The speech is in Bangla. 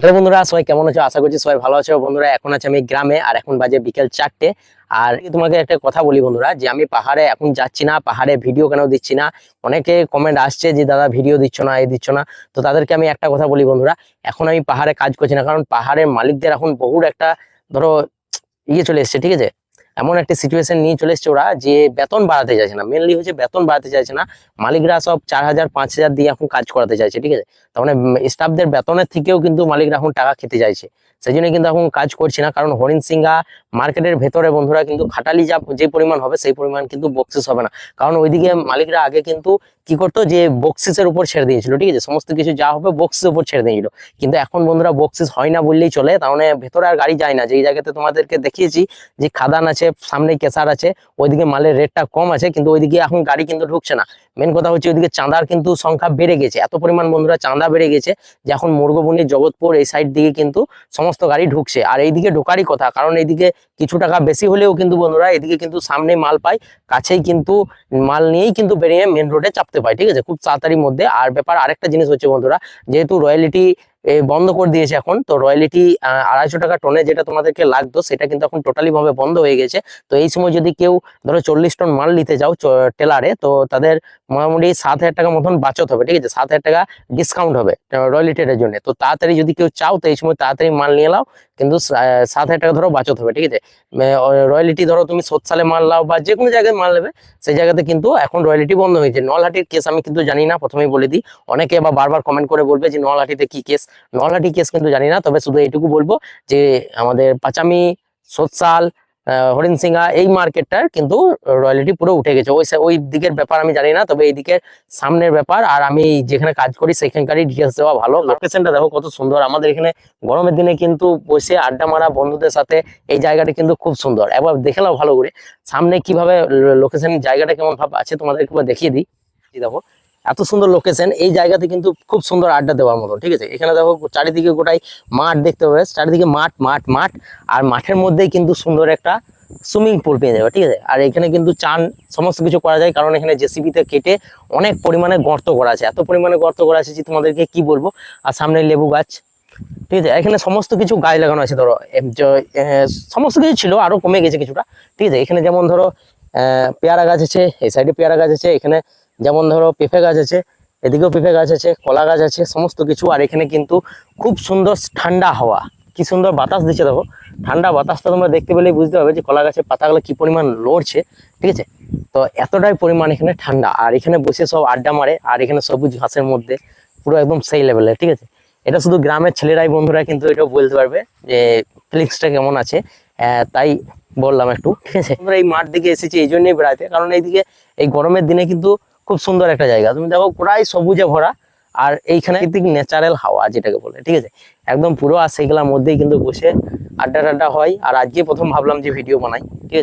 হ্যালো বন্ধুরা, সবাই কেমন আছো? আশা করছি সবাই ভালো আছো। বন্ধুরা, এখন আছে আমি গ্রামে, আর এখন বাজে বিকেল 4টে। আর তোমাকে একটা কথা বলি বন্ধুরা, যে আমি পাহাড়ে এখন যাচ্ছি না, পাহাড়ে ভিডিও কেন দিচ্ছি না। অনেকে কমেন্ট আসছে যে দাদা ভিডিও দিচ্ছ না, এই দিচ্ছ না। তো তাদেরকে আমি একটা কথা বলি বন্ধুরা, এখন আমি পাহাড়ে কাজ করছি না, কারণ পাহাড়ের মালিকদের এখন বহুর একটা ধরো চলে এসছে, ঠিক আছে। এমন একটা সিচুয়েশন নিয়ে চলে এসছে ওরা, যে বেতন বাড়াতে চাইছে না। মেনলি হচ্ছে বেতন বাড়াতে চাইছে না। মালিকরা সব 4,000 5,000 দিয়ে এখন কাজ করাতে চাইছে, ঠিক আছে। তার মানে স্টাফদের বেতনের থেকেও কিন্তু মালিকরা এখন টাকা খেতে চাইছে। সেই জন্য কিন্তু এখন কাজ করছি না, কারণ হরিণসিংহা মার্কেটের ভেতরে বন্ধুরা কিন্তু খাটালি যে পরিমাণ হবে, সেই পরিমাণ কিন্তু বকশিস হবে না। কারণ ওইদিকে মালিকরা আগে কিন্তু কি করতো, যে বকশিসের উপর ছেড়ে দিয়েছিল, ঠিক আছে। সমস্ত কিছু যা হবে বকশিসের উপর ছেড়ে দিয়েছিল। কিন্তু এখন বন্ধুরা বকশিস হয় না বললেই চলে। তার মানে ভেতরে আর গাড়ি যায় না। যে জায়গাতে তোমাদেরকে দেখিয়েছি যে খাদান আছে, সামনে কেসার আছে, ওইদিকে মালের রেটটা কম আছে, কিন্তু ওইদিকে এখন গাড়ি কিন্তু ঢুকছে না। মেন কথা হচ্ছে ওইদিকে চাঁদার কিন্তু সংখ্যা বেড়ে গেছে, এত পরিমাণ বন্ধুরা চাঁদা বেড়ে গেছে যে এখন মুরগবনি, জগৎপুর এই সাইড দিকে কিন্তু সমস্ত গাড়ি ঢুকছে। আর এইদিকে ঢোকারই কথা, কারণ এইদিকে কিছু টাকা বেশি হলেও কিন্তু বন্ধুরা এদিকে কিন্তু সামনে মাল পায়, কাছেই কিন্তু মাল নিয়েই কিন্তু বেরিয়ে মেন রোডে চাপতে পায়, ঠিক আছে, খুব তাড়াতাড়ির মধ্যে। আর ব্যাপার আরেকটা জিনিস হচ্ছে বন্ধুরা, যেহেতু রয়্যালিটি বন্ধ করে দিয়েছে এখন, তো রয়্যালিটি 250 টাকা টনে যেটা তোমাদেরকে লাগতো, সেটা কিন্তু এখন টোটালি ভাবে বন্ধ হয়ে গেছে। তো এই সময় যদি কেউ ধরো 40 টন মাল নিতে যাও টেলারে, তো তাদের মোটামুটি 7,000 টাকা মতন বাচত হবে, ঠিক আছে। 7,000 টাকা ডিসকাউন্ট হবে রয়্যালিটির জন্য। তো তাড়াতাড়ি যদি কেউ চাও, তো এই সময় তাড়াতাড়ি মাল নিয়ে নাও, কিন্তু 7,000 টাকা ধরো বাচত হবে, ঠিক আছে। রয়্যালিটি ধরো তুমি সোৎসালে মাল নাও বা যে কোনো জায়গায় মাল নেবে, সেই জায়গাতে কিন্তু এখন রয়্যালিটি বন্ধ হয়েছে। নলহাটির কেস আমি কিন্তু জানি না, প্রথমেই বলে দিই। অনেকে বা বারবার কমেন্ট করে বলবে যে নলহাটিতে কি কেস। নলহাটি কেস কিন্তু জানি না, তবে শুধু এইটুকু বলবো যে আমাদের পাচামি, সোৎসাল, হরিণসিংহা এই মার্কেটটার কিন্তু রয়্যালিটি পুরো উঠে গেছে। ওই দিকের ব্যাপার আমি জানি না, তবে এই দিকের সামনের ব্যাপার আর আমি যেখানে কাজ করি সেখানকারই ডিটেলস দেওয়া ভালো। লোকেশনটা দেখো কত সুন্দর। আমাদের এখানে গরমের দিনে কিন্তু বসে আড্ডা মারা বন্ধুদের সাথে এই জায়গাটা কিন্তু খুব সুন্দর। একবার দেখে নাও ভালো করে সামনে কিভাবে লোকেশন, জায়গাটা কেমন ভাব আছে তোমাদেরকে একবার দেখিয়ে দিই। দেখো এত সুন্দর লোকেশন, এই জায়গাতে কিন্তু খুব সুন্দর আড্ডা দেওয়ার মতো, ঠিক আছে। এখানে দেখো চারিদিকে গোটাই মাঠ দেখতে পাবে, চারিদিকে মাঠ মাঠ মাঠ, আর মাঠের মধ্যেই কিন্তু সুন্দর একটা সুইমিং পুল পেয়ে যাবে, ঠিক আছে। আর এখানে কিন্তু চান সমস্ত কিছু করা যায়, কারণ এখানে জেসিবিতে কেটে অনেক পরিমাণে গর্ত করা আছে, এত পরিমাণে গর্ত করা আছে যে তোমাদেরকে কি বলবো। আর সামনে লেবু গাছ, ঠিক আছে। এখানে সমস্ত কিছু গাছ লাগানো আছে। ধরো সমস্ত কিছু ছিল, আরো কমে গেছে কিছুটা, ঠিক আছে। এখানে যেমন ধরো পেয়ারা গাছ আছে, এই সাইডে পেয়ারা গাছ আছে, এখানে যেমন ধরো পেঁপে গাছ আছে, এদিকেও পেঁপে গাছ আছে, কলা গাছ আছে, সমস্ত কিছু। আর এখানে কিন্তু খুব সুন্দর ঠান্ডা হাওয়া, কি সুন্দর বাতাস দিচ্ছে দেখো। ঠান্ডা বাতাসটা তোমরা দেখতে পেলেই বুঝতে পারবে যে কলা গাছের পাতাগুলো কি পরিমাণ লড়ছে, ঠিক আছে। তো এতটাই পরিমাণ এখানে ঠান্ডা, আর এখানে বসে সব আড্ডা মারে, আর এখানে সবুজ ঘাসের মধ্যে পুরো একদম সেই লেভেলের, ঠিক আছে। এটা শুধু গ্রামের ছেলেরাই বন্ধুরা কিন্তু এটা বলতে পারবে যে ফিলিংসটা কেমন আছে। তাই বললাম একটু, ঠিক আছে। আমরা এই মাঠ দিকে এসেছি এই জন্যই বেড়াতে, কারণ এইদিকে এই গরমের দিনে কিন্তু খুব সুন্দর একটা জায়গা। তুমি দেখো প্রায় সবুজে ভরা, আর এইখানে ন্যাচারাল হাওয়া যেটাকে বলে, ঠিক আছে, একদম পুরো। আর সেইগুলোর মধ্যেই কিন্তু বসে আড্ডা টাড্ডা হয়। আর আজকে প্রথম ভাবলাম যে ভিডিও বানাই, ঠিক আছে।